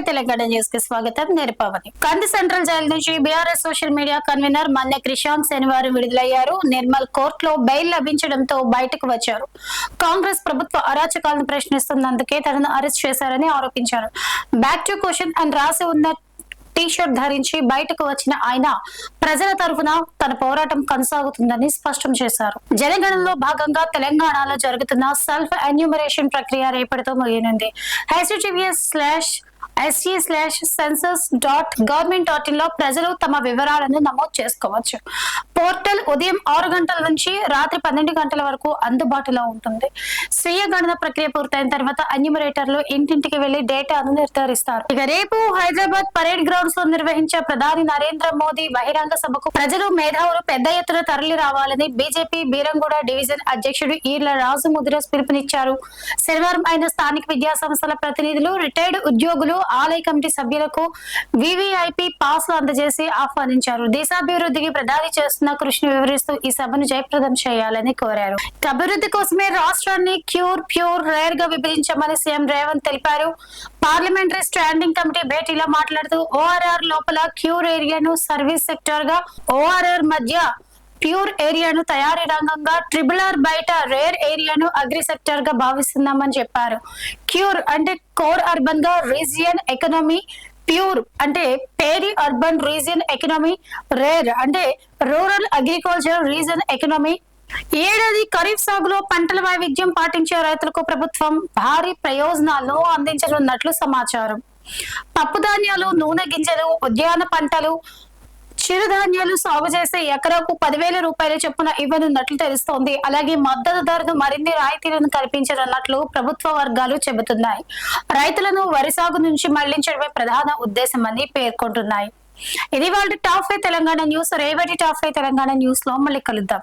Telangana news కి స్వాగతం. నేను పవని. కంది సెంట్రల్ జైలు నుంచి BRS social media convener Manne Krishanth శనివారం విడుదలయ్యారు. నిర్మల్ కోర్టులో బెయిల్ లభించడంతో బయటకు వచ్చారు. కాంగ్రెస్ ప్రభుత్వ అరాచకాలను ప్రశ్నిస్తున్నందుకే తనను అరెస్ట్ చేశారని ఆరోపించారు. బ్యాక్ టు క్వశ్చన్ అని రాసి ఉన్న టీ-షర్ట్ ధరించి బయటకు వచ్చిన ఆయన ప్రజల తరఫున తన పోరాటం కొనసాగుతుందని స్పష్టం చేశారు. జనగణనలో భాగంగా తెలంగాణలో జరుగుతున్న సెల్ఫ్ ఎన్యూమరేషన్ ప్రక్రియ రేపటితో ముగియనుంది. https://census.government.in లో ప్రజలు తమ వివరాలను నమోదు చేసుకోవచ్చు. పోర్టల్ ఉదయం 6 గంటల నుంచి రాత్రి 12 గంటల వరకు అందుబాటులో ఉంటుంది. స్వీయ గణన ప్రక్రియ పూర్తయిన తర్వాత ఎన్యూమరేటర్లు ఇంటింటికి వెళ్లి డేటాను నిర్ధారిస్తారు. ఇక రేపు హైదరాబాద్ పరేడ్ గ్రౌండ్స్ లో నిర్వహించే ప్రధాని నరేంద్ర మోదీ బహిరంగ సభకు ప్రజలు మేధావులు పెద్ద ఎత్తున తరలి రావాలని బీజేపీ బీరంగూడ డివిజన్ అధ్యక్షుడు ఈర్ల రాజు ముదిరాజ్ పిలుపునిచ్చారు. శనివారం ఆయన స్థానిక విద్యా సంస్థల ప్రతినిధులు, రిటైర్డ్ ఉద్యోగులు, ఆలయ కమిటీ సభ్యులకు వివిఐపి పాస్లు అందజేసి ఆహ్వానించారు. దేశాభివృద్ధికి ప్రధాని చేస్తున్న కృషిని వివరిస్తూ ఈ సభను జయప్రదం చేయాలని కోరారు. అభివృద్ధి కోసమే రాష్ట్రాన్ని ప్యూర్ రేర్ గా విభజించామని సీఎం రేవంత్ తెలిపారు. పార్లమెంటరీ స్టాండింగ్ కమిటీ భేటీలో మాట్లాడుతూ ఓఆర్ఆర్ లోపల క్యూర్ ఏరియాను సర్వీస్ సెక్టర్ గా, ఓఆర్ఆర్ మధ్య ప్యూర్ ఏరియాను తయారీ రంగంగా, ట్రిబుల్-ఆర్ బయట రేర్ ఏరియాను అగ్రి సెక్టర్ గా భావిస్తున్నామని చెప్పారు. క్యూర్ అంటే కోర్ అర్బన్ గా రీజియన్ ఎకనామీ, ప్యూర్ అంటే పేరి అర్బన్ రీజియన్ ఎకనామీ, రేర్ అంటే రూరల్ అగ్రికల్చర్ రీజియన్ ఎకనామీ. ఏడాది ఖరీఫ్ సాగులో పంటల వైవిధ్యం పాటించే రైతులకు ప్రభుత్వం భారీ ప్రయోజనాలను అందించనున్నట్లు సమాచారం. పప్పు ధాన్యాలు, నూనె గింజలు, ఉద్యాన పంటలు, చిరుధాన్యాలు సాగు చేసే ఎకరాకు 10,000 రూపాయల చొప్పున ఇవ్వనున్నట్లు తెలుస్తోంది. అలాగే మద్దతు ధరను మరిన్ని రాయితీలను కల్పించనున్నట్లు ప్రభుత్వ వర్గాలు చెబుతున్నాయి. రైతులను వరి సాగు నుంచి మళ్లించడమే ప్రధాన ఉద్దేశమని పేర్కొంటున్నాయి. ఇది వాళ్ళ టాప్ 5 తెలంగాణ న్యూస్. రేవటి టాప్ 5 తెలంగాణ న్యూస్ లో మళ్ళీ కలుద్దాం.